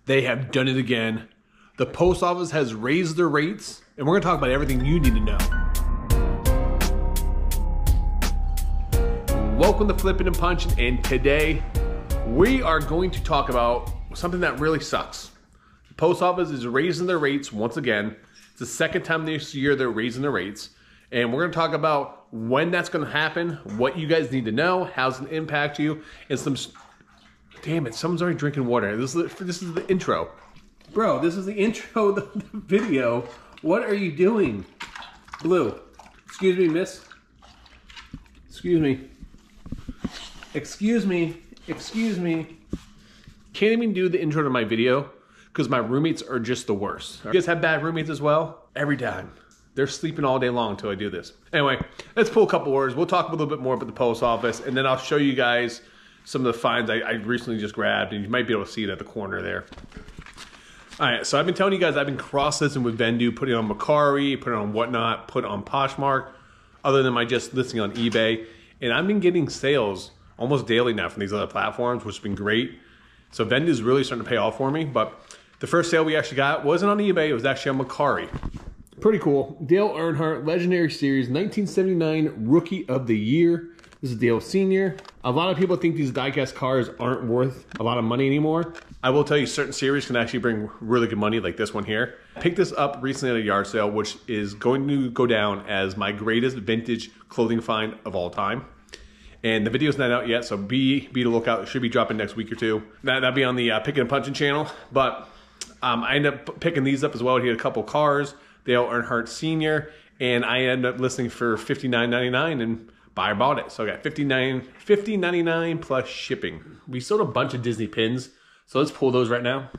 They have done it again. The post office has raised their rates, and we're gonna talk about everything you need to know. Welcome to Flipping and Punching, and today we are going to talk about something that really sucks. The post office is raising their rates once again. It's the second time this year they're raising their rates, and we're gonna talk about when that's gonna happen, what you guys need to know, how it's gonna impact you, and some... Damn it, someone's already drinking water. This is the intro. Bro, this is the intro of the video. What are you doing? Blue. Excuse me, miss. Excuse me. Excuse me. Excuse me. Can't even do the intro to my video because my roommates are just the worst. You guys have bad roommates as well? Every time. They're sleeping all day long until I do this. Anyway, let's pull a couple words. We'll talk a little bit more about the post office, and then I'll show you guys some of the finds I recently just grabbed, and you might be able to see it at the corner there. All right, so I've been telling you guys I've been cross-listing with Vendoo, putting it on Macari, putting it on Whatnot, put it on Poshmark, other than my just listing on eBay. And I've been getting sales almost daily now from these other platforms, which has been great. So Vendoo's really starting to pay off for me. But the first sale we actually got wasn't on eBay, it was actually on Macari. Pretty cool. Dale Earnhardt, Legendary Series, 1979 Rookie of the Year. This is Dale Sr. A lot of people think these diecast cars aren't worth a lot of money anymore. I will tell you certain series can actually bring really good money, like this one here. I picked this up recently at a yard sale, which is going to go down as my greatest vintage clothing find of all time. And the video's not out yet, so be the lookout. It should be dropping next week or two. That'll be on the Picking and Punching channel. But I ended up picking these up as well. He had a couple cars, Dale Earnhardt Sr., and I ended up listing for $59.99, and buyer bought it. So I got $50.99 plus shipping. We sold a bunch of Disney pins, so let's pull those right now.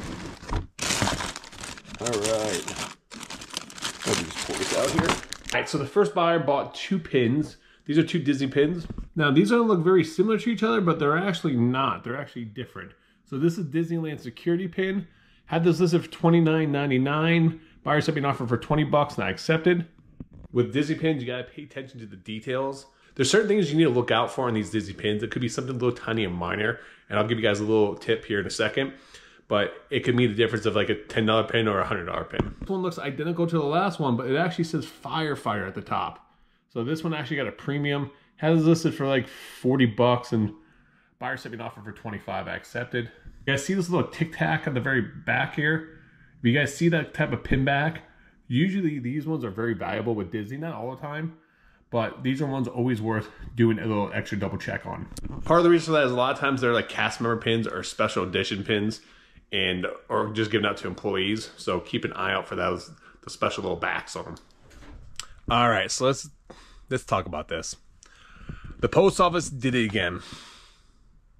All right. Let me just pull this out here. All right, so the first buyer bought 2 pins. These are 2 Disney pins. Now, these don't look very similar to each other, but they're actually not. They're actually different. So this is Disneyland security pin. Had this listed for $29.99. Buyer sent me an offer for 20 bucks, and I accepted. With Disney pins, you gotta pay attention to the details. There's certain things you need to look out for on these Disney pins. It could be something a little tiny and minor, and I'll give you guys a little tip here in a second, but it could mean the difference of like a $10 pin or a $100 pin. This one looks identical to the last one, but it actually says Firefighter at the top. So this one actually got a premium. Has listed for like 40 bucks, and buyer sent me an offer for 25. I accepted. You guys see this little tic tac at the very back here? If you guys see that type of pin back, usually these ones are very valuable with Disney, not all the time, but these are ones always worth doing a little extra double check on. Part of the reason for that is a lot of times they're like cast member pins or special edition pins, or just given out to employees. So keep an eye out for those, the special little backs on them. All right, so let's talk about this. The post office did it again.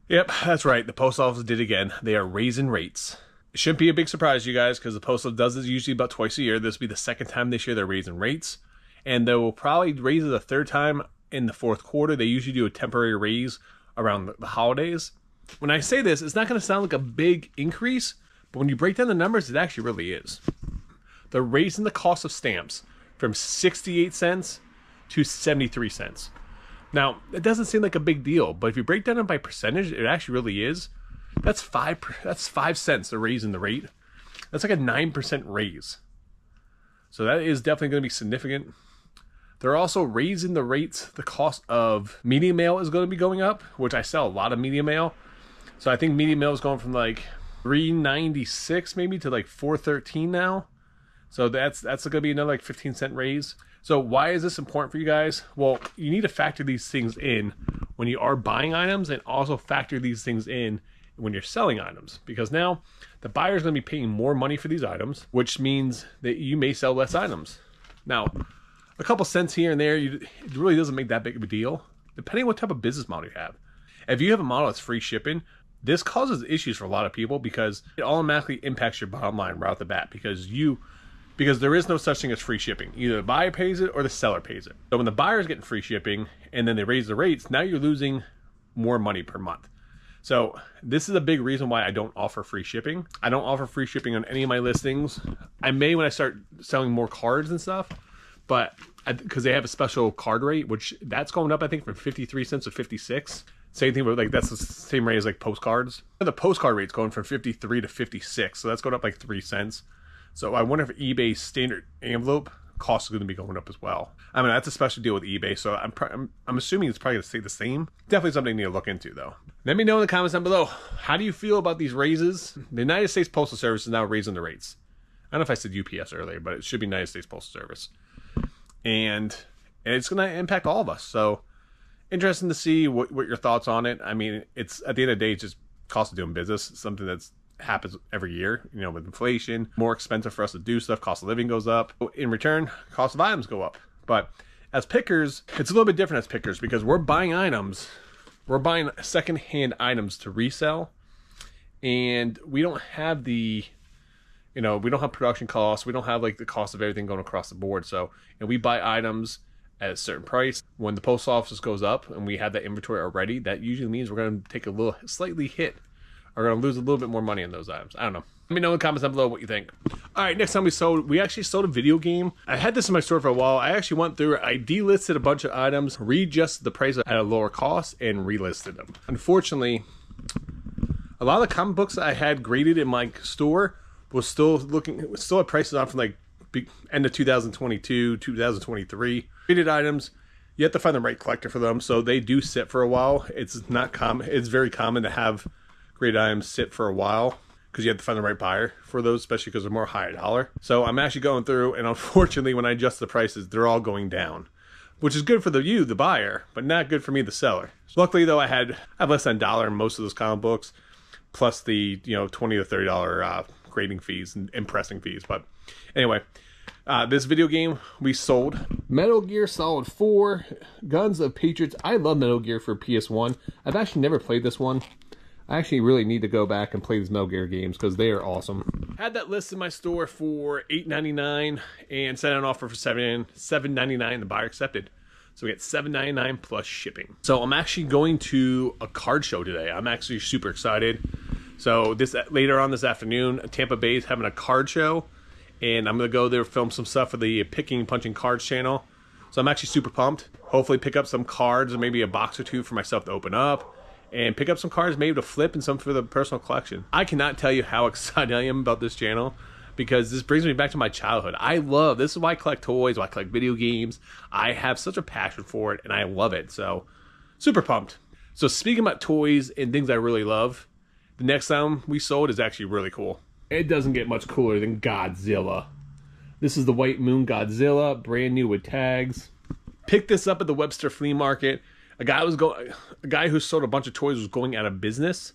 Yep, that's right. The post office did it again. They are raising rates. It shouldn't be a big surprise to you guys because the post office does this usually about twice a year. This will be the second time this year they're raising rates. And they will probably raise it a third time in the fourth quarter. They usually do a temporary raise around the holidays. When I say this, it's not going to sound like a big increase, but when you break down the numbers, it actually really is. They're raising the cost of stamps from 68 cents to 73 cents. Now, it doesn't seem like a big deal, but if you break down it by percentage, it actually really is. That's 5 cents they're raising the rate. That's like a 9% raise. So that is definitely going to be significant. They're also raising the rates. The cost of media mail is going to be going up, which I sell a lot of media mail. So I think media mail is going from like $3.96 maybe to like $4.13 now. So that's going to be another like 15-cent raise. So why is this important for you guys? Well, you need to factor these things in when you are buying items, and also factor these things in when you're selling items, because now the buyer is going to be paying more money for these items, which means that you may sell less items. Now, a couple cents here and there, it really doesn't make that big of a deal, depending on what type of business model you have. If you have a model that's free shipping, this causes issues for a lot of people because it automatically impacts your bottom line right off the bat, because there is no such thing as free shipping. Either the buyer pays it or the seller pays it. So when the buyer's getting free shipping and then they raise the rates, now you're losing more money per month. So this is a big reason why I don't offer free shipping. I don't offer free shipping on any of my listings. I may when I start selling more cards and stuff, but because they have a special card rate, which that's going up, I think, from 53 cents to 56. Same thing, but like that's the same rate as like postcards. The postcard rate's going from 53 to 56, so that's going up like 3 cents. So I wonder if eBay's standard envelope cost is going to be going up as well. I mean, that's a special deal with eBay, so I'm assuming it's probably going to stay the same. Definitely something you need to look into, though. Let me know in the comments down below. How do you feel about these raises? The United States Postal Service is now raising the rates. I don't know if I said UPS earlier, but it should be United States Postal Service. And it's going to impact all of us. So interesting to see what your thoughts on it. I mean, it's at the end of the day, it's just cost of doing business. It's something that's happens every year, you know, with inflation, more expensive for us to do stuff, cost of living goes up. In return, cost of items go up. But as pickers, it's a little bit different as pickers because we're buying items, we're buying secondhand items to resell, and we don't have the, you know, we don't have production costs, we don't have like the cost of everything going across the board. So, and we buy items at a certain price. When the post office goes up and we have that inventory already, that usually means we're going to take a little slightly hit. Are going to lose a little bit more money on those items. I don't know. Let me know in the comments down below what you think. All right, next time we actually sold a video game. I had this in my store for a while. I actually went through, I delisted a bunch of items, readjusted the price at a lower cost, and relisted them. Unfortunately, a lot of the comic books that I had graded in my store was still at prices on from like end of 2022, 2023. Graded items, you have to find the right collector for them, so they do sit for a while. It's not common. It's very common to have great items sit for a while because you have to find the right buyer for those, especially because they're more higher dollar. So I'm actually going through, and unfortunately when I adjust the prices, they're all going down, which is good for the buyer, but not good for me, the seller. So luckily though, I have less than $1 in most of those comic books, plus the, you know, $20 to $30 grading fees and pressing fees. But anyway, this video game we sold Metal Gear Solid 4 Guns of Patriots. I love Metal Gear for PS1. I've actually never played this one. I actually really need to go back and play these Metal Gear games because they are awesome. Had that list in my store for $8.99 and sent an offer for $7.99. The buyer accepted. So we get $7.99 plus shipping. So I'm actually going to a card show today. I'm actually super excited. So later on this afternoon, Tampa Bay is having a card show, and I'm gonna go there film some stuff for the Picking and Punching Cards channel. So I'm actually super pumped. Hopefully pick up some cards or maybe a box or two for myself to open up, and pick up some cards maybe to flip and some for the personal collection. I cannot tell you how excited I am about this channel because this brings me back to my childhood. This is why I collect toys, why I collect video games. I have such a passion for it and I love it. So super pumped. So speaking about toys and things I really love, the next item we sold is actually really cool. It doesn't get much cooler than Godzilla. This is the White Moon Godzilla, brand new with tags. Picked this up at the Webster Flea Market. A guy who sold a bunch of toys was going out of business,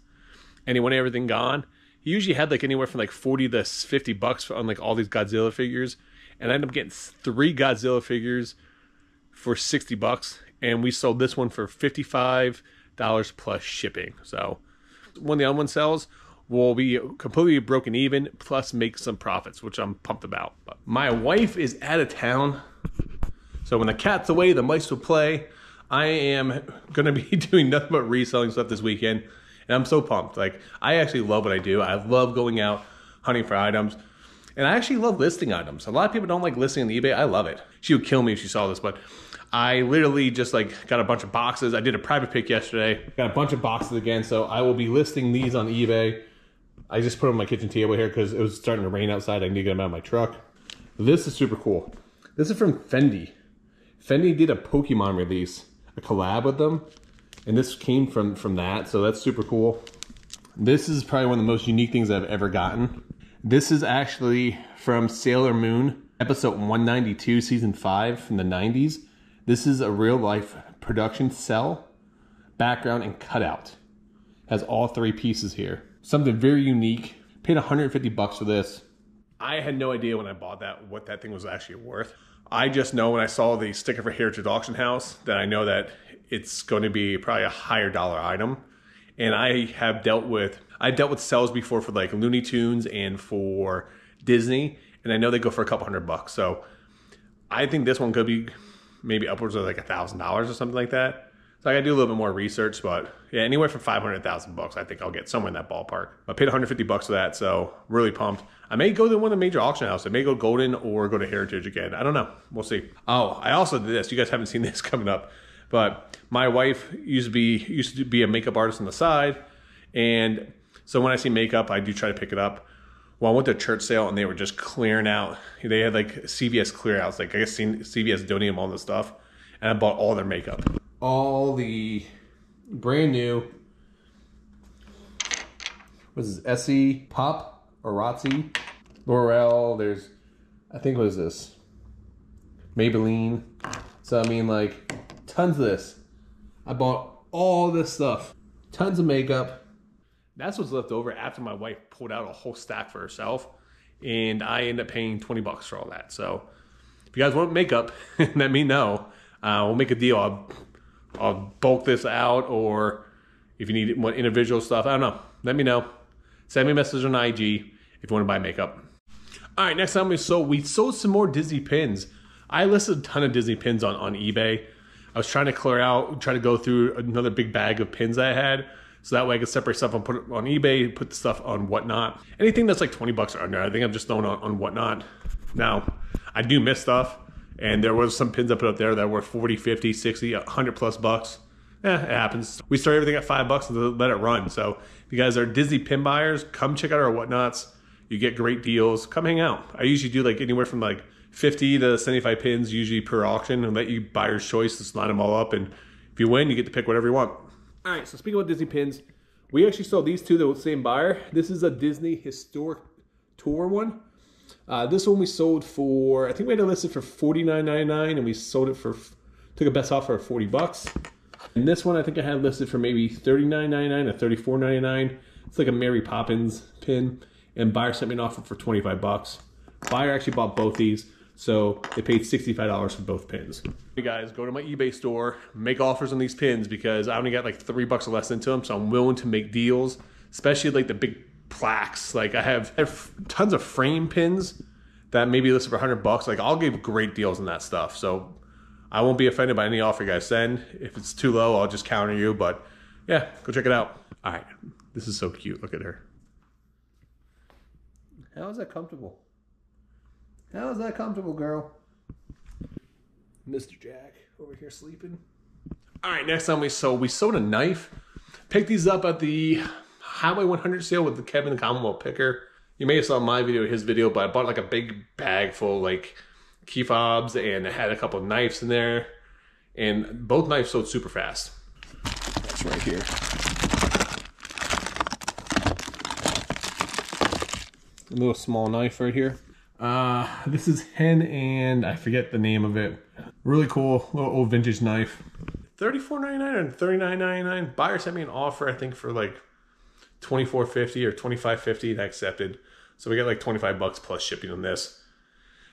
and he wanted everything gone. He usually had like anywhere from like 40 to 50 bucks on like all these Godzilla figures, and I ended up getting 3 Godzilla figures for 60 bucks, and we sold this one for $55 plus shipping. So when the other one sells, we'll be completely broken even, plus make some profits, which I'm pumped about. But my wife is out of town, so when the cat's away, the mice will play. I am going to be doing nothing but reselling stuff this weekend, and I'm so pumped. Like, I actually love what I do. I love going out hunting for items, and I actually love listing items. A lot of people don't like listing on eBay. I love it. She would kill me if she saw this, but I literally just like got a bunch of boxes. I did a private pick yesterday. Got a bunch of boxes again, so I will be listing these on eBay. I just put them on my kitchen table here because it was starting to rain outside. I need to get them out of my truck. This is super cool. This is from Vendoo. Vendoo did a Pokemon release, a collab with them, and this came from that, so that's super cool. This is probably one of the most unique things I've ever gotten. This is actually from Sailor Moon, episode 192, season 5 from the 90s. This is a real life production cell, background, and cutout. Has all 3 pieces here. Something very unique. Paid 150 bucks for this. I had no idea when I bought that what that thing was actually worth. I just know when I saw the sticker for Heritage Auction House that I know that it's going to be probably a higher dollar item. And I've dealt with cells before for like Looney Tunes and for Disney, and I know they go for a couple $100. So I think this one could be maybe upwards of like $1,000 or something like that. So I gotta do a little bit more research, but yeah, anywhere from 500 to 1,000 bucks, I think I'll get somewhere in that ballpark. I paid 150 bucks for that, so really pumped. I may go to one of the major auction houses. I may go Golden or go to Heritage again. I don't know. We'll see. Oh, I also did this. You guys haven't seen this coming up, But my wife used to be a makeup artist on the side, and so when I see makeup, I do try to pick it up. Well, I went to a church sale and they were just clearing out. They had like CVS clear outs. Like I guess CVS donated them all this stuff, and I bought all their makeup, all the brand new. What is this? Essie Pop or Rotzi, L'Oreal. There's, I think, what is this? Maybelline. So I mean, like, tons of this. I bought all this stuff, tons of makeup. That's what's left over after my wife pulled out a whole stack for herself, and I ended up paying 20 bucks for all that. So if you guys want makeup, let me know. We'll make a deal. I'll bulk this out, or if you need more individual stuff, I don't know. Let me know. Send me a message on IG if you want to buy makeup. All right, next time we sold some more Disney pins. I listed a ton of Disney pins on eBay. I was trying to clear out, try to go through another big bag of pins I had, so that way I could separate stuff and put it on eBay, put the stuff on Whatnot. Anything that's like 20 bucks or under, I think I'm just throwing on Whatnot. Now, I do miss stuff, and there was some pins I put up there that were 40, 50, 60, 100 plus bucks. It happens. We start everything at $5 and let it run. So if you guys are Disney pin buyers, come check out our Whatnots. You get great deals. Come hang out. I usually do like anywhere from like 50 to 75 pins usually per auction, and let you buyer's choice to line them all up. And if you win, you get to pick whatever you want. All right, so speaking about Disney pins, we actually sold these two to the same buyer. This is a Disney Historic Tour one. This one we sold for, I think we had it listed for $49.99, and we sold it for, took a best offer of 40 bucks. And this one I think I had listed for maybe $39.99 or $34.99. It's like a Mary Poppins pin, and buyer sent me an offer for 25 bucks. Buyer actually bought both these, so they paid $65 for both pins. Hey guys, go to my eBay store, make offers on these pins, because I only got like $3 or less into them, so I'm willing to make deals, especially like the big plaques. Like I have tons of frame pins that maybe listed for 100 bucks. Like I'll give great deals on that stuff, so I won't be offended by any offer you guys send. If it's too low, I'll just counter you, but yeah, go check it out. All right, this is so cute. Look at her. How is that comfortable? How is that comfortable, girl? Mr. Jack over here sleeping. All right, next time we sold a knife. Picked these up at the Highway 100 sale with the Kevin the Commonwealth Picker. You may have saw my video, his video, but I bought like a big bag full of like key fobs, and it had a couple of knives in there, and both knives sold super fast. That's right here. A little small knife right here. This is Hen, and I forget the name of it. Really cool, little old vintage knife. $34.99 and $39.99. Buyer sent me an offer, I think, for like $24.50 or $25.50, and I accepted. So we got like 25 bucks plus shipping on this.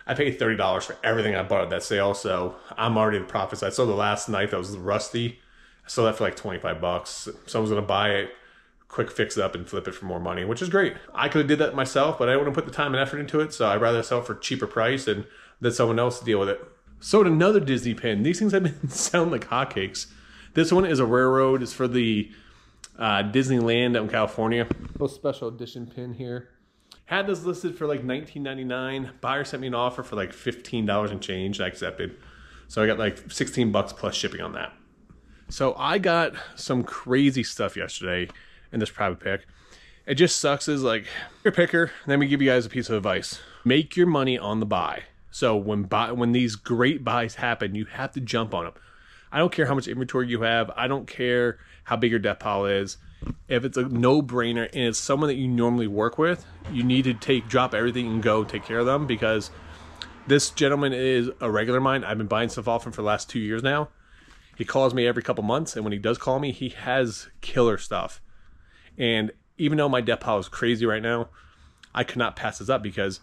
I paid $30 for everything I bought at that sale, so I'm already in the profits. I sold the last knife that was rusty. I sold that for like 25 bucks. Someone's gonna buy it, quick fix it up and flip it for more money, which is great. I could have did that myself, but I didn't want to put the time and effort into it, so I'd rather sell it for a cheaper price and let someone else deal with it. Sold another Disney pin. These things have been sound like hotcakes. This one is a railroad. It's for the Disneyland out in California. Little special edition pin here. Had this listed for like $19.99. Buyer sent me an offer for like $15 and change. I accepted. So I got like 16 bucks plus shipping on that. So I got some crazy stuff yesterday in this private pick. It just sucks is like, your picker, let me give you guys a piece of advice. Make your money on the buy. So when these great buys happen, you have to jump on them. I don't care how much inventory you have. I don't care how big your death pile is. If it's a no-brainer and it's someone that you normally work with, you need to drop everything and go take care of them, because this gentleman is a regular of mine. I've been buying stuff off him for the last 2 years now. He calls me every couple months, and when he does call me, he has killer stuff. And even though my death pile is crazy right now, I could not pass this up, because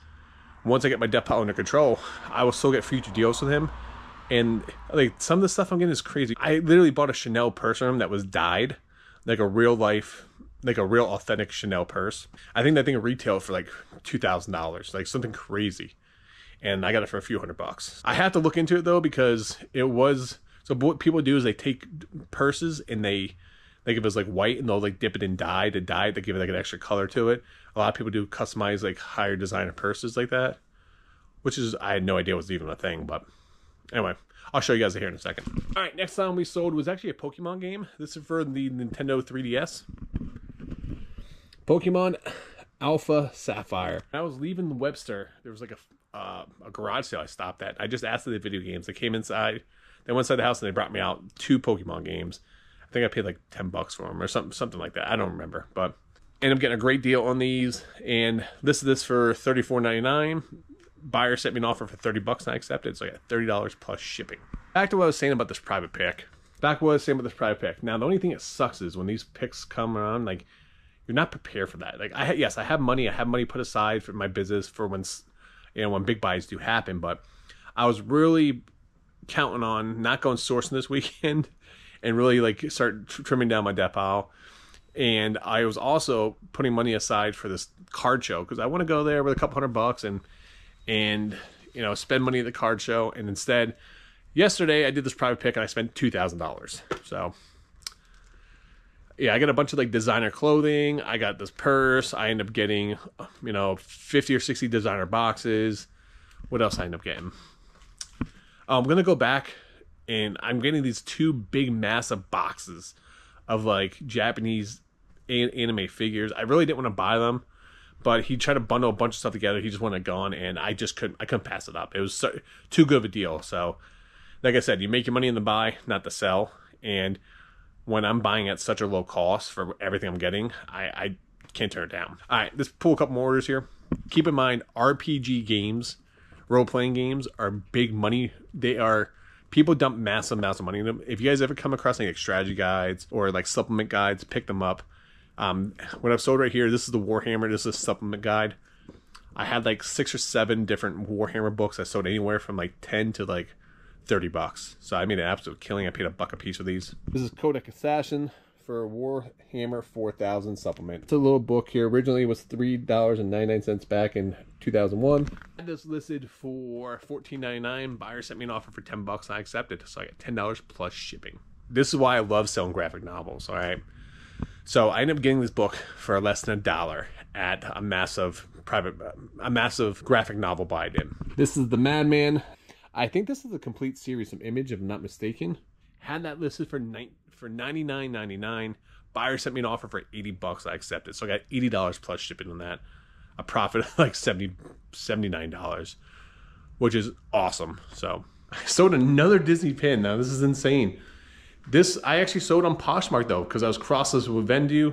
once I get my death pile under control, I will still get future deals with him. And like some of the stuff I'm getting is crazy. I literally bought a Chanel purse from him that was dyed, like a real life, like a real authentic Chanel purse. I think that thing retailed for like $2,000, like something crazy. And I got it for a few $100. I have to look into it though, because it was, so what people do is they take purses and they, like if it's like white and they'll like dip it in dye to give it like an extra color to it. A lot of people do customize like higher designer purses like that, which is, I had no idea was even a thing, but Anyway, I'll show you guys here in a second. All right, next time we sold was actually a Pokemon game. This is for the Nintendo 3DS. Pokemon Alpha Sapphire. I was leaving Webster. There was like a garage sale I stopped at. I just asked for the video games. They came inside. They went inside the house and they brought me out 2 Pokemon games. I think I paid like $10 for them or something like that. I don't remember, but ended up getting a great deal on these. And listed this for $34.99. Buyer sent me an offer for $30 and I accepted. So I got $30 plus shipping. Back to what I was saying about this private pick. Now the only thing that sucks is when these picks come around, like, you're not prepared for that. Like, yes, I have money put aside for my business for when, you know, when big buys do happen. But I was really counting on not going sourcing this weekend and really like start trimming down my debt pile. And I was also putting money aside for this card show because I want to go there with a couple $100 and you know, spend money at the card show. And instead, yesterday I did this private pick and I spent $2,000. So yeah, I got a bunch of like designer clothing. I got this purse. I end up getting, you know, 50 or 60 designer boxes. What else I end up getting? I'm going to go back and I'm getting these 2 big massive boxes of like Japanese anime figures. I really didn't want to buy them, but he tried to bundle a bunch of stuff together. He just wanted it gone and I couldn't pass it up. It was too good of a deal. So like I said, you make your money in the buy, not the sell. And when I'm buying at such a low cost for everything I'm getting, I can't turn it down. All right, let's pull a couple more orders here. Keep in mind, RPG games, role-playing games are big money. People dump massive amounts of money in them. If you guys ever come across any like strategy guides or like supplement guides, pick them up. What I've sold right here, this is the Warhammer. This is a supplement guide. I had like 6 or 7 different Warhammer books. I sold anywhere from like 10 to like $30. So I made an absolute killing. I paid $1 a piece for these. This is Codex Assassin for Warhammer 4000 supplement. It's a little book here. Originally it was $3.99 back in 2001. I had this listed for $14.99. Buyer sent me an offer for $10 and I accepted. So I got $10 plus shipping. This is why I love selling graphic novels. All right. So I ended up getting this book for less than $1 at a massive graphic novel buy I did. This is The Madman. I think this is a complete series of Image, if I'm not mistaken. Had that listed for $99.99. Buyer sent me an offer for $80. I accepted. So I got $80 plus shipping on that. A profit of like $79, which is awesome. So I sold another Disney pin. Now this is insane. This I actually sold on Poshmark though, because I was cross-listed with Vendoo.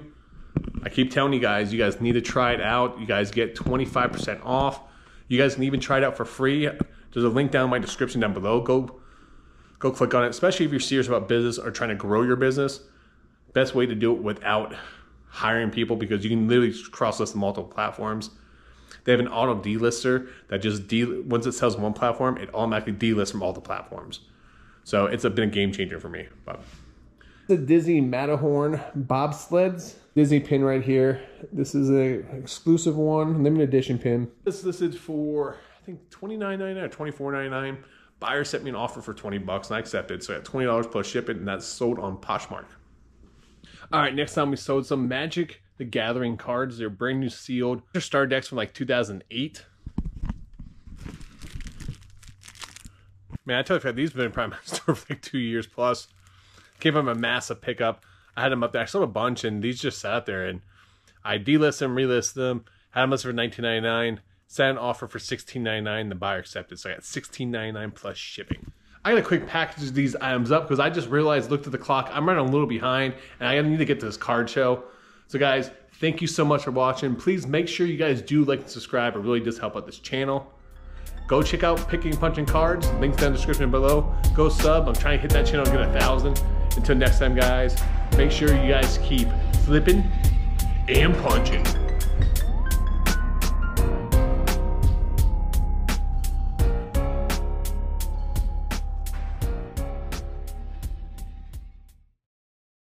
I keep telling you guys need to try it out. You guys get 25% off. You guys can even try it out for free. There's a link down in my description down below. Go click on it, especially if you're serious about business or trying to grow your business. Best way to do it without hiring people, because you can literally cross-list multiple platforms. They have an auto delister that just once it sells one platform, it automatically delists from all the platforms. So it's been a game changer for me. But the Disney Matterhorn bobsleds. Disney pin right here. This is an exclusive one, limited edition pin. This is listed for I think $29.99 or $24.99. Buyer sent me an offer for $20 and I accepted. So I got $20 plus shipping, and that's sold on Poshmark. All right, next time we sold some Magic the Gathering cards. They're brand new sealed. They're star decks from like 2008. Man, I tell you, these have been in my store for like 2 years plus. Came from a massive pickup. I had them up there. I sold a bunch, and these just sat out there. And I delist them, relist them. Had them listed for $19.99. Sent an offer for $16.99. The buyer accepted, so I got $16.99 plus shipping. I got to quick package these items up because I just realized, looked at the clock, I'm running a little behind, and I need to get to this card show. So guys, thank you so much for watching. Please make sure you guys do like and subscribe. It really does help out this channel. Go check out Picking and Punching Cards. Links down in the description below. Go sub. I'm trying to hit that channel and get 1,000. Until next time, guys, make sure you guys keep flipping and punching.